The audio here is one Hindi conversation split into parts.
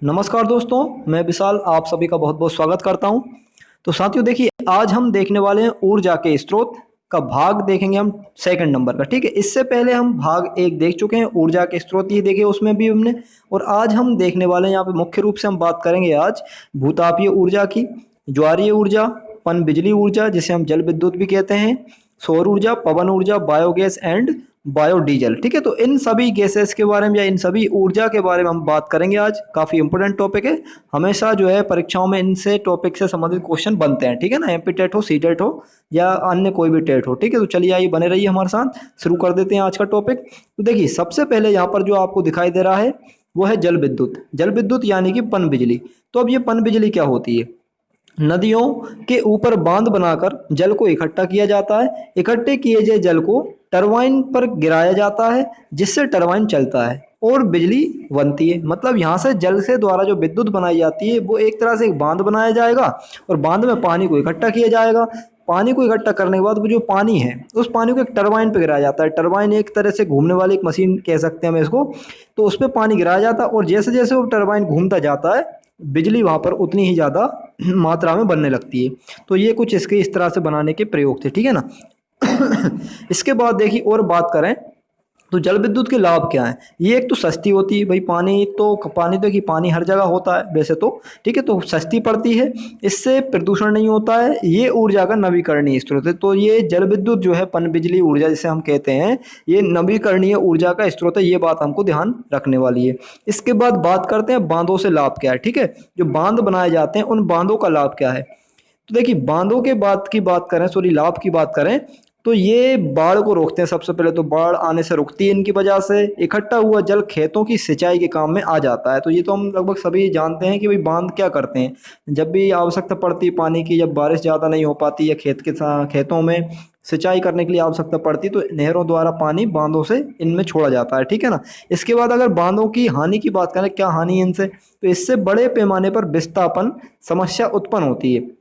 नमस्कार दोस्तों, मैं विशाल आप सभी का बहुत बहुत स्वागत करता हूं। तो साथियों देखिए, आज हम देखने वाले हैं ऊर्जा के स्रोत का भाग देखेंगे हम सेकंड नंबर का। ठीक है, इससे पहले हम भाग एक देख चुके हैं, ऊर्जा के स्रोत ये देखे उसमें भी हमने। और आज हम देखने वाले हैं यहाँ पे मुख्य रूप से हम बात करेंगे आज भूतापीय ऊर्जा की, ज्वारीय ऊर्जा, पन बिजली ऊर्जा जिसे हम जल विद्युत भी कहते हैं, सौर ऊर्जा, पवन ऊर्जा, बायोगैस एंड बायोडीजल। ठीक है, तो इन सभी गैसेस के बारे में या इन सभी ऊर्जा के बारे में हम बात करेंगे आज। काफ़ी इंपॉर्टेंट टॉपिक है, हमेशा जो है परीक्षाओं में इनसे टॉपिक से संबंधित क्वेश्चन बनते हैं। ठीक है ना, एमपी टेट हो, सी टेट हो या अन्य कोई भी टेट हो। ठीक है, तो चलिए आइए बने रहिए हमारे साथ, शुरू कर देते हैं आज का टॉपिक। तो देखिए, सबसे पहले यहाँ पर जो आपको दिखाई दे रहा है वो है जल विद्युत। जल विद्युत यानी कि पन बिजली। तो अब ये पन बिजली क्या होती है? नदियों के ऊपर बांध बनाकर जल को इकट्ठा किया जाता है। इकट्ठे किए गए जल को टरबाइन पर गिराया जाता है, जिससे टरबाइन चलता है और बिजली बनती है। मतलब यहाँ से जल से द्वारा जो विद्युत बनाई जाती है वो एक तरह से एक बांध बनाया जाएगा और बांध में पानी को इकट्ठा किया जाएगा। पानी को इकट्ठा करने के बाद वो जो पानी है उस पानी को एक टरबाइन पे गिराया जाता है। टरबाइन एक तरह से घूमने वाली एक मशीन कह सकते हैं हम इसको। तो उस पर पानी गिराया जाता है और जैसे जैसे वो टरबाइन घूमता जाता है बिजली वहाँ पर उतनी ही ज़्यादा मात्रा में बनने लगती है। तो ये कुछ इसके इस तरह से बनाने के प्रयोग थे। ठीक है ना। इसके बाद देखिए और बात करें तो जल विद्युत के लाभ क्या हैं। ये एक तो सस्ती होती है भाई, पानी तो कि पानी हर जगह होता है वैसे तो। ठीक है, तो सस्ती पड़ती है, इससे प्रदूषण नहीं होता है, ये ऊर्जा का नवीकरणीय स्रोत है। तो ये जल विद्युत जो है पन बिजली ऊर्जा जिसे हम कहते हैं, ये नवीकरणीय ऊर्जा का स्रोत है। ये बात हमको ध्यान रखने वाली है। इसके बाद बात करते हैं बांधों से लाभ क्या है। ठीक है, जो बांध बनाए जाते हैं उन बांधों का लाभ क्या है। तो देखिए, बांधों के बात करें, सॉरी लाभ की बात करें तो ये बाढ़ को रोकते हैं। सबसे पहले तो बाढ़ आने से रुकती है इनकी वजह से। इकट्ठा हुआ जल खेतों की सिंचाई के काम में आ जाता है। तो ये तो हम लगभग सभी जानते हैं कि भाई बांध क्या करते हैं। जब भी आवश्यकता पड़ती है पानी की, जब बारिश ज़्यादा नहीं हो पाती या खेतों में सिंचाई करने के लिए आवश्यकता पड़ती तो नहरों द्वारा पानी बांधों से इनमें छोड़ा जाता है। ठीक है ना। इसके बाद अगर बांधों की हानि की बात करें, क्या हानि है इनसे, तो इससे बड़े पैमाने पर विस्थापन समस्या उत्पन्न होती है।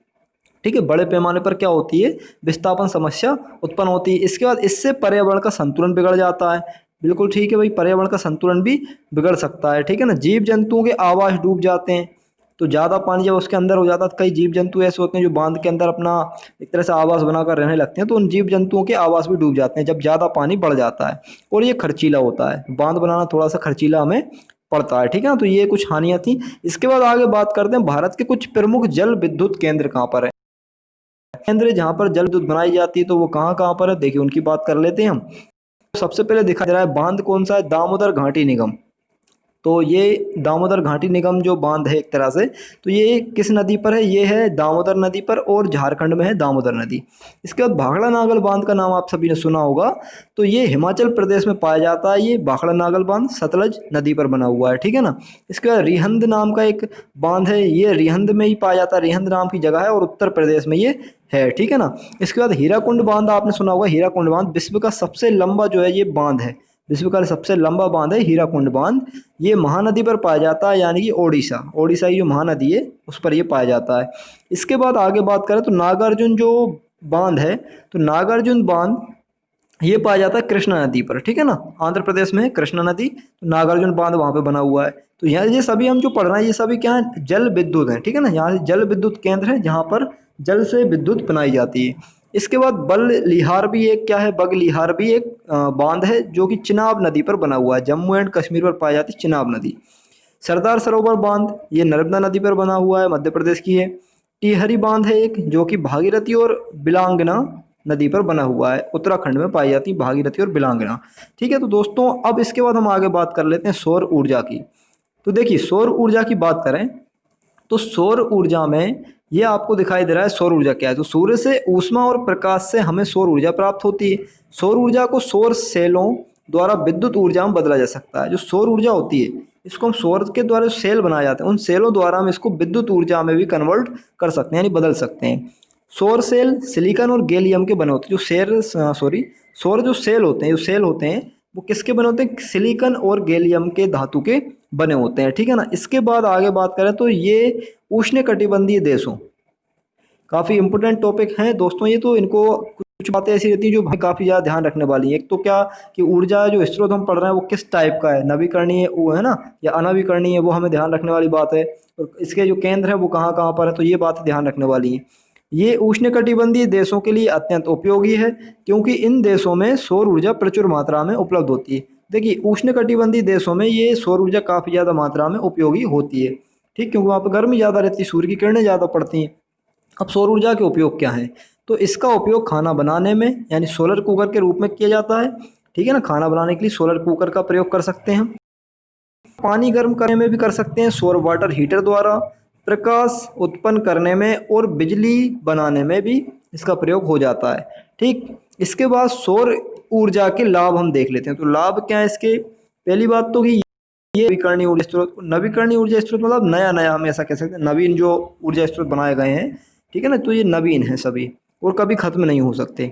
ठीक है, बड़े पैमाने पर क्या होती है, विस्थापन समस्या उत्पन्न होती है। इसके बाद इससे पर्यावरण का संतुलन बिगड़ जाता है। बिल्कुल ठीक है भाई, पर्यावरण का संतुलन भी बिगड़ सकता है। ठीक है ना, जीव जंतुओं के आवास डूब जाते हैं। तो ज़्यादा पानी जब उसके अंदर हो जाता है तो कई जीव जंतु ऐसे होते हैं जो बांध के अंदर अपना एक तरह से आवास बनाकर रहने लगते हैं। तो उन जीव जंतुओं के आवास भी डूब जाते हैं जब ज़्यादा पानी बढ़ जाता है। और ये खर्चीला होता है, बांध बनाना थोड़ा सा खर्चीला हमें पड़ता है। ठीक है ना, तो ये कुछ हानियाँ थी। इसके बाद आगे बात करते हैं भारत के कुछ प्रमुख जल विद्युत केंद्र कहाँ पर है। केंद्र जहाँ पर जल विद्युत बनाई जाती है तो वो कहाँ कहाँ पर है, देखिए उनकी बात कर लेते हैं हम। सबसे पहले दिखा दे रहा है बांध कौन सा है, दामोदर घाटी निगम। तो ये दामोदर घाटी निगम जो बांध है एक तरह से, तो ये किस नदी पर है, ये है दामोदर नदी पर और झारखंड में है दामोदर नदी। इसके बाद भाखड़ा नागल बांध का नाम आप सभी ने सुना होगा। तो ये हिमाचल प्रदेश में पाया जाता है। ये भाखड़ा नागल बांध सतलज नदी पर बना हुआ है। ठीक है ना। इसके बाद रिहंद नाम का एक बांध है, ये रिहंद में ही पाया जाता है, रिहंद नाम की जगह है और उत्तर प्रदेश में ये है। ठीक है ना। इसके बाद हीराकुंड बांध आपने सुना होगा। हीराकुंड बांध विश्व का सबसे लंबा जो है ये बांध है, विश्व का सबसे लंबा बांध है हीराकुंड बांध। ये महानदी पर पाया जाता है, यानी कि ओडिशा की जो महानदी है उस पर ये पाया जाता है। इसके बाद आगे बात करें तो नागार्जुन जो बांध है, तो नागार्जुन बांध ये पाया जाता है कृष्णा नदी पर। ठीक है ना, आंध्र प्रदेश में है कृष्णा नदी, तो नागार्जुन बांध वहाँ पे बना हुआ है। तो यहाँ ये सभी हम जो पढ़ रहे हैं ये सभी क्या है, जल विद्युत हैं। ठीक है ना, यहाँ जल विद्युत केंद्र है जहाँ पर जल से विद्युत बनाई जाती है। इसके बाद बल लिहार भी एक क्या है, बग लिहार भी एक बांध है जो कि चिनाब नदी पर बना हुआ है। जम्मू एंड कश्मीर पर पाई जाती है चिनाब नदी। सरदार सरोवर बांध ये नर्मदा नदी पर बना हुआ है, मध्य प्रदेश की है। टिहरी बांध है एक जो कि भागीरथी और बिलांगना नदी पर बना हुआ है, उत्तराखंड में पाई जाती है भागीरथी और बिलांगना। ठीक है, तो दोस्तों अब इसके बाद हम आगे बात कर लेते हैं सौर ऊर्जा की। तो देखिए, सौर ऊर्जा की बात करें तो सौर ऊर्जा में ये आपको दिखाई दे रहा है सौर ऊर्जा क्या है। तो सूर्य से ऊष्मा और प्रकाश से हमें सौर ऊर्जा प्राप्त होती है। सौर ऊर्जा को सौर सेलों द्वारा विद्युत ऊर्जा में बदला जा सकता है। जो सौर ऊर्जा होती है इसको हम सौर के द्वारा सेल बनाए जाते हैं, उन सेलों द्वारा हम इसको विद्युत ऊर्जा में भी कन्वर्ट कर सकते हैं, यानी बदल सकते हैं। सौर सेल सिलिकॉन और गैलियम के बने होते हैं। सौर जो सेल होते हैं वो किसके बने होते हैं, सिलिकॉन और गैलियम के धातु के बने होते हैं। ठीक है ना। इसके बाद आगे बात करें तो ये उष्णकटिबंधीय देशों, काफ़ी इंपोर्टेंट टॉपिक हैं दोस्तों ये, तो इनको कुछ बातें ऐसी रहती हैं जो हमें काफ़ी ज़्यादा ध्यान रखने वाली हैं। एक तो क्या कि ऊर्जा जो स्रोत हम पढ़ रहे हैं वो किस टाइप का है, नवीकरणीय वो है ना, या अनवीकरणीय, वो हमें ध्यान रखने वाली बात है। और इसके जो केंद्र हैं वो कहाँ कहाँ पर है, तो ये बात ध्यान रखने वाली है। ये उष्णकटिबंधीय देशों के लिए अत्यंत उपयोगी है, क्योंकि इन देशों में सौर ऊर्जा प्रचुर मात्रा में उपलब्ध होती है। देखिए उष्णकटिबंधीय देशों में ये सौर ऊर्जा काफ़ी ज़्यादा मात्रा में उपयोगी होती है, ठीक, क्योंकि वहाँ पर गर्मी ज़्यादा रहती है, सूर्य की किरणें ज़्यादा पड़ती हैं। अब सौर ऊर्जा के उपयोग क्या हैं, तो इसका उपयोग खाना बनाने में यानी सोलर कुकर के रूप में किया जाता है, ठीक है ना। खाना बनाने के लिए सोलर कुकर का प्रयोग कर सकते हैं। पानी गर्म करने में भी कर सकते हैं सौर वाटर हीटर द्वारा, प्रकाश उत्पन्न करने में और बिजली बनाने में भी इसका प्रयोग हो जाता है, ठीक। इसके बाद सौर ऊर्जा के लाभ हम देख लेते हैं। तो लाभ क्या है इसके, पहली बात तो कि ये नवीकरणीय ऊर्जा स्रोत, नवीकरणीय ऊर्जा स्रोत मतलब नया नया, हम ऐसा कह सकते हैं, नवीन जो ऊर्जा स्रोत बनाए गए हैं, ठीक है ना, तो ये नवीन है सभी और कभी खत्म नहीं हो सकते।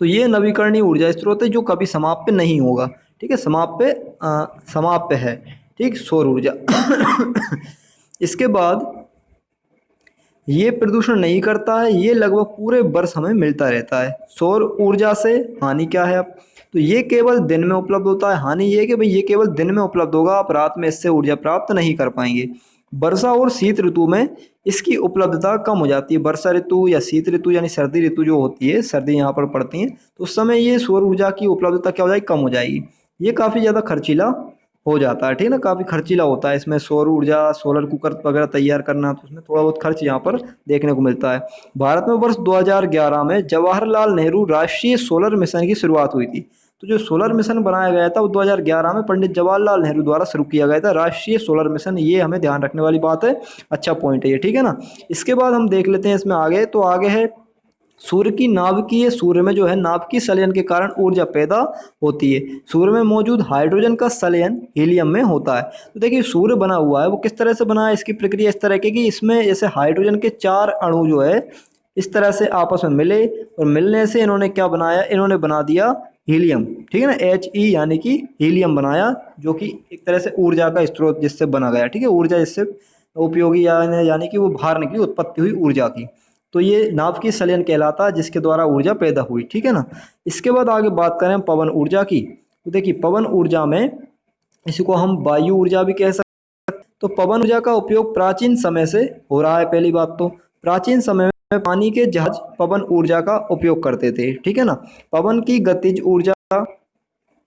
तो ये नवीकरणीय ऊर्जा स्रोत है जो कभी समाप्त नहीं होगा, ठीक है, समाप्त है, ठीक, सौर ऊर्जा। इसके बाद ये प्रदूषण नहीं करता है, ये लगभग पूरे वर्ष हमें मिलता रहता है। सौर ऊर्जा से हानि क्या है, अब तो ये केवल दिन में उपलब्ध होता है। हानि ये है कि भाई ये केवल दिन में उपलब्ध होगा, आप रात में इससे ऊर्जा प्राप्त नहीं कर पाएंगे। वर्षा और शीत ऋतु में इसकी उपलब्धता कम हो जाती है। वर्षा ऋतु या शीत ऋतु यानी सर्दी ऋतु जो होती है, सर्दी यहाँ पर पड़ती है, तो उस समय ये सौर ऊर्जा की उपलब्धता क्या हो जाएगी, कम हो जाएगी। ये काफ़ी ज़्यादा खर्चीला हो जाता है, ठीक है ना, काफ़ी खर्चीला होता है इसमें सौर ऊर्जा, सोलर कुकर वगैरह तैयार करना, तो उसमें थोड़ा बहुत खर्च यहाँ पर देखने को मिलता है। भारत में वर्ष 2011 में जवाहरलाल नेहरू राष्ट्रीय सोलर मिशन की शुरुआत हुई थी। तो जो सोलर मिशन बनाया गया था वो 2011 में पंडित जवाहरलाल नेहरू द्वारा शुरू किया गया था, राष्ट्रीय सोलर मिशन। ये हमें ध्यान रखने वाली बात है, अच्छा पॉइंट है ये, ठीक है ना। इसके बाद हम देख लेते हैं इसमें आगे, तो आगे है सूर्य की नाभिकीय, सूर्य में जो है नाभिकीय संलयन के कारण ऊर्जा पैदा होती है। सूर्य में मौजूद हाइड्रोजन का संलयन हीलियम में होता है। तो देखिए सूर्य बना हुआ है वो किस तरह से बना है, इसकी प्रक्रिया इस तरह की कि इसमें जैसे हाइड्रोजन के 4 अणु जो है इस तरह से आपस में मिले, और मिलने से इन्होंने क्या बनाया, इन्होंने बना दिया हीलियम, ठीक है ना, He यानी कि हीलियम बनाया, जो कि एक तरह से ऊर्जा का स्रोत जिससे बना गया, ठीक है, ऊर्जा जिससे उपयोगी यानी कि वो बाहर निकली, उत्पत्ति हुई ऊर्जा की। तो ये नाभिकीय संलयन कहलाता है जिसके द्वारा ऊर्जा पैदा हुई, ठीक है ना। इसके बाद आगे बात करें पवन ऊर्जा की, तो देखिए पवन ऊर्जा में इसी को हम वायु ऊर्जा भी कह सकते हैं। तो पवन ऊर्जा का उपयोग प्राचीन समय से हो रहा है। पहली बात तो प्राचीन समय में पानी के जहाज पवन ऊर्जा का उपयोग करते थे, ठीक है ना। पवन की गतिज ऊर्जा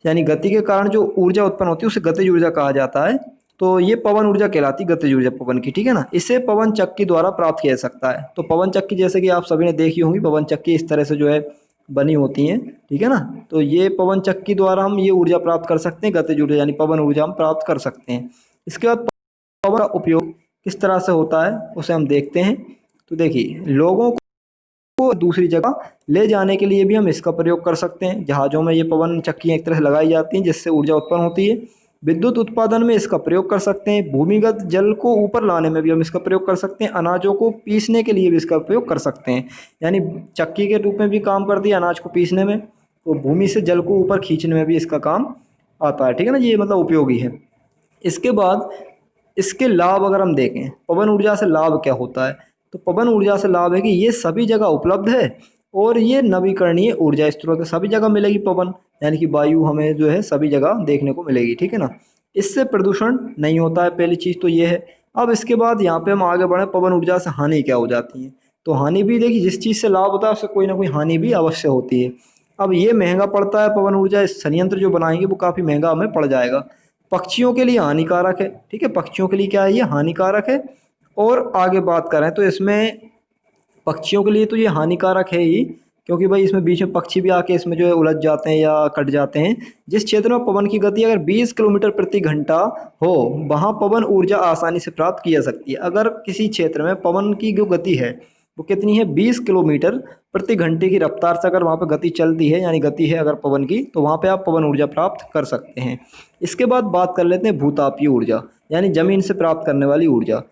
यानी गति के कारण जो ऊर्जा उत्पन्न होती है उसे गतिज ऊर्जा कहा जाता है। तो ये पवन ऊर्जा कहलाती है, गतिज ऊर्जा पवन की, ठीक है ना। इसे पवन चक्की द्वारा प्राप्त किया जा सकता है। तो पवन चक्की जैसे कि आप सभी ने देखी होंगी, पवन चक्की इस तरह से जो है बनी होती हैं, ठीक है ना। तो ये पवन चक्की द्वारा हम ये ऊर्जा प्राप्त कर सकते हैं, गतिज ऊर्जा यानी पवन ऊर्जा हम प्राप्त कर सकते हैं। इसके बाद पवन का उपयोग किस तरह से होता है उसे हम देखते हैं। तो देखिए लोगों को दूसरी जगह ले जाने के लिए भी हम इसका प्रयोग कर सकते हैं। जहाज़ों में ये पवन चक्कियाँ एक तरह से लगाई जाती हैं जिससे ऊर्जा उत्पन्न होती है। विद्युत उत्पादन में इसका प्रयोग कर सकते हैं। भूमिगत जल को ऊपर लाने में भी हम इसका प्रयोग कर सकते हैं। अनाजों को पीसने के लिए भी इसका प्रयोग कर सकते हैं, यानी चक्की के रूप में भी काम करती है अनाज को पीसने में, तो भूमि से जल को ऊपर खींचने में भी इसका काम आता है, ठीक है ना। ये मतलब उपयोगी है। इसके बाद इसके लाभ अगर हम देखें, पवन ऊर्जा से लाभ क्या होता है, तो पवन ऊर्जा से लाभ है कि ये सभी जगह उपलब्ध है और ये नवीकरणीय ऊर्जा स्रोत है, सभी जगह मिलेगी पवन, यानी कि वायु हमें जो है सभी जगह देखने को मिलेगी, ठीक है ना। इससे प्रदूषण नहीं होता है, पहली चीज़ तो ये है। अब इसके बाद यहाँ पे हम आगे बढ़े, पवन ऊर्जा से हानि क्या हो जाती है। तो हानि भी देखिए, जिस चीज़ से लाभ होता है उससे कोई ना कोई हानि भी अवश्य होती है। अब ये महंगा पड़ता है, पवन ऊर्जा संयंत्र जो बनाएंगे वो काफ़ी महंगा हमें पड़ जाएगा। पक्षियों के लिए हानिकारक है, ठीक है, पक्षियों के लिए क्या है, ये हानिकारक है। और आगे बात करें तो इसमें पक्षियों के लिए तो ये हानिकारक है ही, क्योंकि भाई इसमें बीच में पक्षी भी आके इसमें जो है उलझ जाते हैं या कट जाते हैं। जिस क्षेत्र में पवन की गति अगर 20 किलोमीटर प्रति घंटा हो, वहाँ पवन ऊर्जा आसानी से प्राप्त की जा सकती है। अगर किसी क्षेत्र में पवन की जो गति है वो कितनी है, 20 किलोमीटर प्रति घंटे की रफ्तार से अगर वहाँ पर गति चलती है, यानी गति है अगर पवन की, तो वहाँ पे आप पवन ऊर्जा प्राप्त कर सकते हैं। इसके बाद बात कर लेते हैं भूतापीय ऊर्जा, यानी जमीन से प्राप्त करने वाली ऊर्जा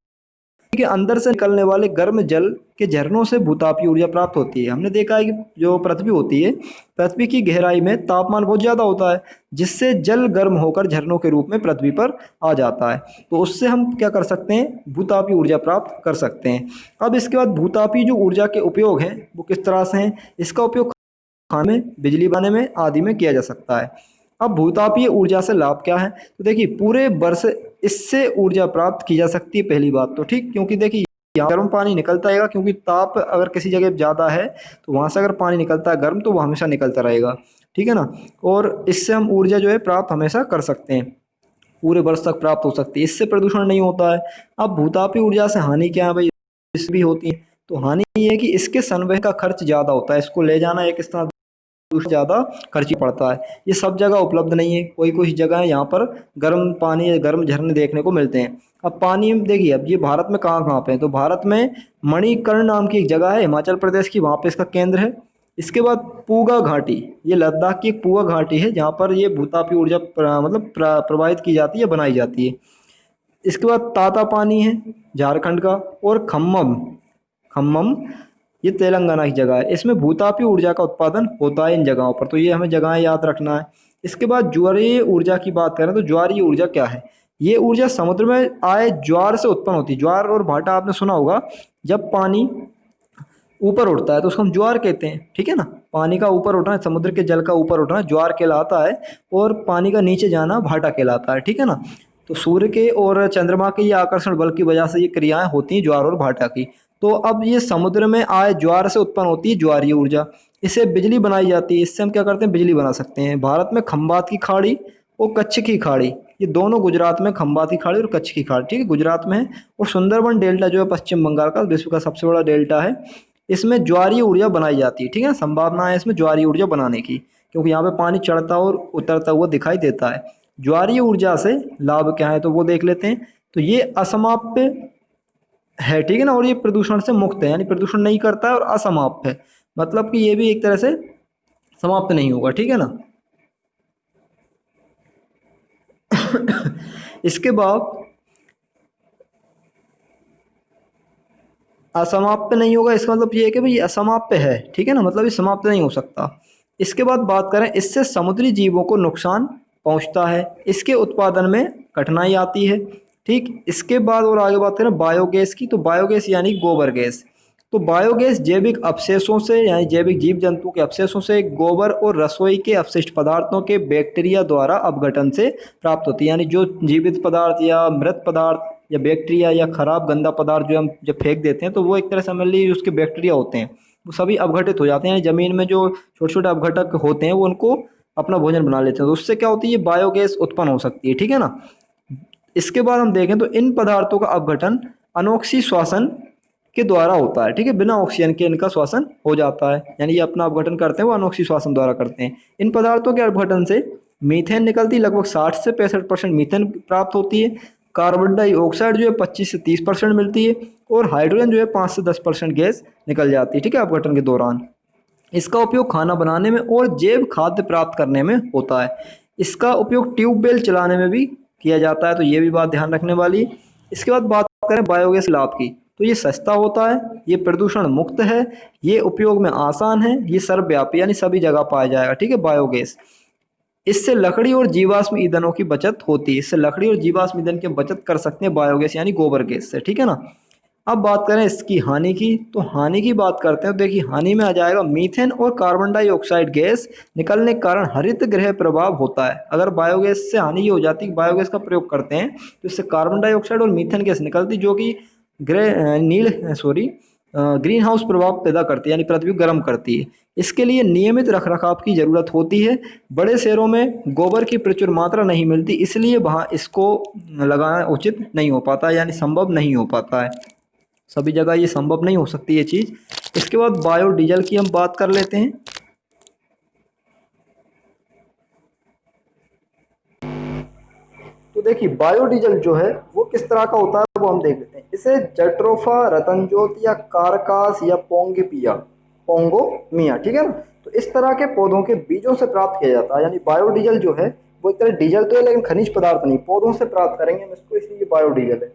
के अंदर से निकलने वाले गर्म जल के झरनों से भूतापीय ऊर्जा प्राप्त होती है। हमने देखा है कि जो पृथ्वी होती है, पृथ्वी की गहराई में तापमान बहुत ज़्यादा होता है, जिससे जल गर्म होकर झरनों के रूप में पृथ्वी पर आ जाता है। तो उससे हम क्या कर सकते हैं, भूतापीय ऊर्जा प्राप्त कर सकते हैं। अब इसके बाद भूतापीय जो ऊर्जा के उपयोग हैं वो किस तरह से हैं। इसका उपयोग खाने में, बिजली बनाने में आदि में किया जा सकता है। अब भूतापीय ऊर्जा से लाभ क्या है? तो देखिए पूरे वर्ष इससे ऊर्जा प्राप्त की जा सकती है, पहली बात तो ठीक, क्योंकि देखिए यहाँ गर्म पानी निकलता रहेगा, क्योंकि ताप अगर किसी जगह ज़्यादा है तो वहाँ से अगर पानी निकलता है गर्म तो वो हमेशा निकलता रहेगा, ठीक है ना। और इससे हम ऊर्जा जो है प्राप्त हमेशा कर सकते हैं, पूरे वर्ष तक प्राप्त हो सकती है, इससे प्रदूषण नहीं होता है। अब भूतापीय ऊर्जा से हानि क्या है भाई? इस भी होती है। तो हानि ये है कि इसके संवहन का खर्च ज़्यादा होता है, इसको ले जाना एक स्थान दूसरा ज़्यादा खर्ची पड़ता है। ये सब जगह उपलब्ध नहीं है, कोई कोई जगह है यहाँ पर गर्म पानी या गर्म झरने देखने को मिलते हैं। अब पानी में देखिए, अब ये भारत में कहाँ कहाँ पे है, तो भारत में मणिकर्ण नाम की एक जगह है हिमाचल प्रदेश की, वहाँ पे इसका केंद्र है। इसके बाद पूगा घाटी, ये लद्दाख की एक पूगा घाटी है जहाँ पर ये भूतापीय ऊर्जा प्रवाहित की जाती है, बनाई जाती है। इसके बाद ताता पानी है झारखंड का, और खम्मम, खम्मम ये तेलंगाना की जगह है, इसमें भूतापीय ऊर्जा का उत्पादन होता है इन जगहों पर, तो ये हमें जगहें याद रखना है। इसके बाद ज्वारीय ऊर्जा की बात करें तो ज्वारीय ऊर्जा क्या है? ये ऊर्जा समुद्र में आए ज्वार से उत्पन्न होती है। ज्वार और भाटा आपने सुना होगा, जब पानी ऊपर उठता है तो उसको हम ज्वार कहते हैं, ठीक है ना। पानी का ऊपर उठना, समुद्र के जल का ऊपर उठना ज्वार कहलाता है, और पानी का नीचे जाना भाटा कहलाता है, ठीक है ना। तो सूर्य के और चंद्रमा के ये आकर्षण बल की वजह से ये क्रियाएं होती हैं ज्वार और भाटा की। तो अब ये समुद्र में आए ज्वार से उत्पन्न होती है ज्वारीय ऊर्जा, इससे बिजली बनाई जाती है। इससे हम क्या करते हैं, बिजली बना सकते हैं। भारत में खंबात की खाड़ी और कच्छ की खाड़ी, ये दोनों गुजरात में, खंबात की खाड़ी और कच्छ की खाड़ी, ठीक है, गुजरात में है। और सुंदरबन डेल्टा जो है पश्चिम बंगाल का विश्व का सबसे बड़ा डेल्टा है, इसमें ज्वारीय ऊर्जा बनाई जाती है, ठीक है। संभावना है इसमें ज्वारीय ऊर्जा बनाने की, क्योंकि यहाँ पे पानी चढ़ता और उतरता हुआ दिखाई देता है। ज्वारीय ऊर्जा से लाभ क्या है तो वो देख लेते हैं। तो ये असमाप्य है, ठीक है ना, और ये प्रदूषण से मुक्त है, यानी प्रदूषण नहीं करता है, और असमाप्त है, मतलब कि ये भी एक तरह से समाप्त नहीं होगा, ठीक है ना। इसके बाद असमाप्त नहीं होगा, इसका मतलब ये है कि भाई ये असमाप्त है, ठीक है ना, मतलब ये समाप्त नहीं हो सकता। इसके बाद बात करें, इससे समुद्री जीवों को नुकसान पहुंचता है, इसके उत्पादन में कठिनाई आती है, ठीक। इसके बाद और आगे बात करें बायोगैस की, तो बायोगैस यानी गोबर गैस। तो बायोगैस जैविक अवशेषों से, यानी जैविक जीव जंतु के अवशेषों से, गोबर और रसोई के अपशिष्ट पदार्थों के बैक्टीरिया द्वारा अपघटन से प्राप्त होती है। यानी जो जीवित पदार्थ या मृत पदार्थ या बैक्टीरिया या खराब गंदा पदार्थ जो हम जब फेंक देते हैं, तो वो एक तरह से समझ लीजिए उसके बैक्टीरिया होते हैं, वो सभी अपघटित हो जाते हैं, यानी जमीन में जो छोटे छोटे अपघटक होते हैं वो उनको अपना भोजन बना लेते हैं, तो उससे क्या होती है, बायोगैस उत्पन्न हो सकती है, ठीक है ना। इसके बाद हम देखें तो इन पदार्थों का अपघटन अनोक्सी श्वसन के द्वारा होता है, ठीक है, बिना ऑक्सीजन के इनका श्वसन हो जाता है, यानी ये अपना अपघटन करते हैं वो अनोक्सी श्वसन द्वारा करते हैं। इन पदार्थों के अपघटन से मीथेन निकलती, लगभग 60 से 65% मीथेन प्राप्त होती है। कार्बन डाइऑक्साइड जो है 25 से 30% मिलती है, और हाइड्रोजन जो है 5 से 10% गैस निकल जाती है, ठीक है, अपघटन के दौरान। इसका उपयोग खाना बनाने में और जैव खाद्य प्राप्त करने में होता है। इसका उपयोग ट्यूबवेल चलाने में भी किया जाता है, तो ये भी बात ध्यान रखने वाली है। इसके बाद बात करें बायोगैस लाभ की, तो ये सस्ता होता है, ये प्रदूषण मुक्त है, ये उपयोग में आसान है, ये सर्वव्यापी यानी सभी जगह पाया जाएगा, ठीक है, बायोगैस। इससे लकड़ी और जीवाश्म ईंधनों की बचत होती है, इससे लकड़ी और जीवाश्म ईंधन की बचत कर सकते हैं बायोगैस यानी गोबर गैस से, ठीक है ना। अब बात करें इसकी हानि की, तो हानि की बात करते हैं, तो देखिए हानि में आ जाएगा मीथेन और कार्बन डाइऑक्साइड गैस निकलने के कारण हरित गृह प्रभाव होता है। अगर बायोगैस से हानि ये हो जाती है कि बायोगैस का प्रयोग करते हैं तो इससे कार्बन डाइऑक्साइड और मीथेन गैस निकलती, जो कि ग्रीन हाउस प्रभाव पैदा करती है, यानी पृथ्वी को गर्म करती है। इसके लिए नियमित रखरखाव की ज़रूरत होती है। बड़े शहरों में गोबर की प्रचुर मात्रा नहीं मिलती, इसलिए वहाँ इसको लगाना उचित नहीं हो पाता, यानी संभव नहीं हो पाता है, सभी जगह ये संभव नहीं हो सकती ये चीज़। इसके बाद बायोडीजल की हम बात कर लेते हैं। तो देखिए बायोडीजल जो है वो किस तरह का होता है वो हम देख लेते हैं। इसे जट्रोफा, रतनजोत या कारकास या पोंगोमिया, ठीक है ना, तो इस तरह के पौधों के बीजों से प्राप्त किया जाता है। यानी बायोडीजल जो है वो एक तरह डीजल तो है लेकिन खनिज पदार्थ नहीं, पौधों से प्राप्त करेंगे हम इसको, इसलिए बायोडीजल है।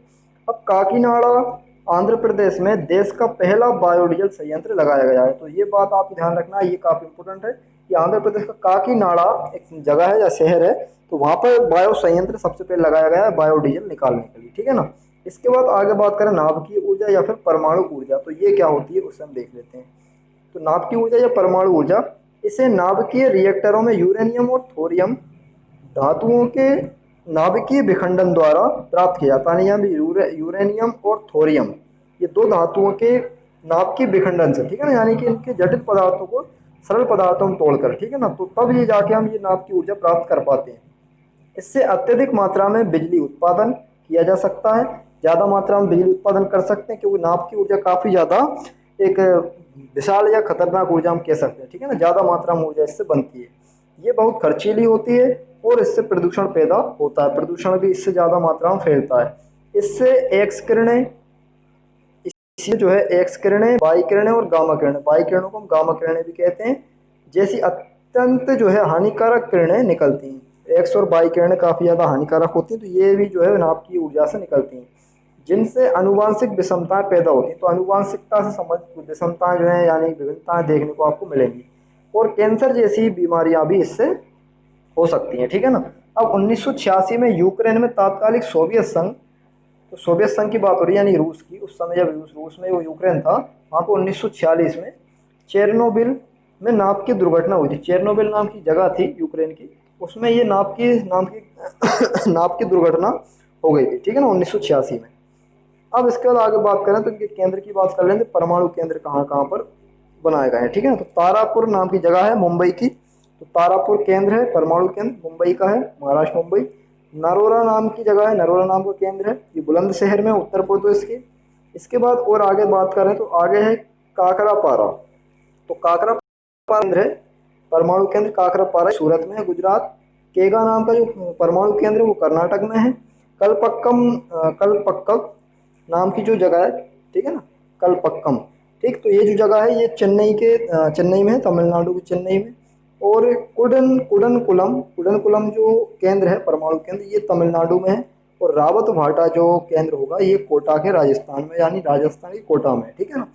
अब काकीनाडा आंध्र प्रदेश में देश का पहला बायोडीजल संयंत्र लगाया गया है, तो ये बात आप ध्यान रखना, ये काफी इंपॉर्टेंट है कि आंध्र प्रदेश का काकीनाडा एक जगह है या शहर है, तो वहां पर बायो संयंत्र सबसे पहले लगाया गया है बायोडीजल निकालने के लिए, ठीक है ना। इसके बाद आगे बात करें नाभिकीय ऊर्जा या फिर परमाणु ऊर्जा, तो ये क्या होती है उससे हम देख लेते हैं। तो नाभिकीय ऊर्जा या परमाणु ऊर्जा इसे नाभिकीय रिएक्टरों में यूरेनियम और थोरियम धातुओं के नाभिकीय विखंडन द्वारा प्राप्त किया जाता है। यहाँ भी यूरेनियम और थोरियम ये दो धातुओं के नाभिकीय विखंडन से, ठीक है ना, यानी कि इनके जटिल पदार्थों को सरल पदार्थों में तोड़कर, ठीक है ना, तो तब ये जाके हम ये नाभ की ऊर्जा प्राप्त कर पाते हैं। इससे अत्यधिक मात्रा में बिजली उत्पादन किया जा सकता है, ज़्यादा मात्रा में बिजली उत्पादन कर सकते हैं, क्योंकि नाभ की ऊर्जा काफ़ी ज़्यादा एक विशाल या खतरनाक ऊर्जा हम कह सकते हैं, ठीक है ना, ज़्यादा मात्रा में ऊर्जा इससे बनती है। ये बहुत खर्चीली होती है और इससे प्रदूषण पैदा होता है, प्रदूषण भी इससे ज़्यादा मात्रा में फैलता है। इससे एक्स किरणें, इससे जो है एक्स किरणें, वाई किरणें और गामा किरणें, वाई किरणों को हम गामा किरणें भी कहते हैं, जैसी अत्यंत जो है हानिकारक किरणें निकलती हैं। एक्स और वाई किरणें काफ़ी ज़्यादा हानिकारक होती हैं, तो ये भी जो है नाभ की ऊर्जा से निकलती हैं, जिनसे आनुवांशिक विषमताएं पैदा होती हैं। तो आनुवांशिकता से समझ विषमताएं जो है यानी विभिन्नताएं देखने को आपको मिलेंगी, और कैंसर जैसी बीमारियां भी इससे हो सकती हैं, ठीक है ना। अब 1986 में यूक्रेन में तात्कालिक सोवियत संघ, तो सोवियत संघ की बात हो रही है यानी रूस की, उस समय जब रूस में वो यूक्रेन था, वहाँ को 1946 में चेरनोबिल में नाभ की दुर्घटना हुई थी। चेरनोबिल नाम की जगह थी यूक्रेन की, उसमें ये नाभ की दुर्घटना हो गई थी, ठीक है ना, 1986 में। अब इसके बाद आगे बात करें तो इनके केंद्र की बात कर लेंगे, परमाणु केंद्र कहाँ कहाँ पर बनाए गए हैं, ठीक है ना। तो तारापुर नाम की जगह है मुंबई की, तो तारापुर केंद्र है, परमाणु केंद्र मुंबई का है, महाराष्ट्र मुंबई। नरोरा नाम की जगह है, नरोरा नाम का केंद्र है, ये बुलंदशहर में उत्तर प्रदेश के। इसके बाद और आगे बात करें तो आगे है काकरापारा, तो काकरापारा केंद्र है, परमाणु केंद्र काकरापारा सूरत में है, गुजरात। केगा नाम का जो परमाणु केंद्र है वो कर्नाटक में है। कलपक्कम नाम की जो जगह है, ठीक है ना, कलपक्कम, ठीक, तो ये जो जगह है ये चेन्नई में है, तमिलनाडु के चेन्नई में। और कुडनकुलम जो केंद्र है परमाणु केंद्र, ये तमिलनाडु में है। और रावत भाटा जो केंद्र होगा ये कोटा के राजस्थान में, यानी राजस्थान की कोटा में, ठीक है ना।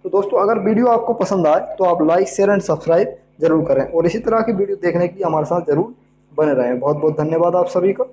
तो दोस्तों अगर वीडियो आपको पसंद आए तो आप लाइक शेयर एंड सब्सक्राइब जरूर करें, और इसी तरह की वीडियो देखने के लिए हमारे साथ जरूर बने रहें। बहुत बहुत धन्यवाद आप सभी का।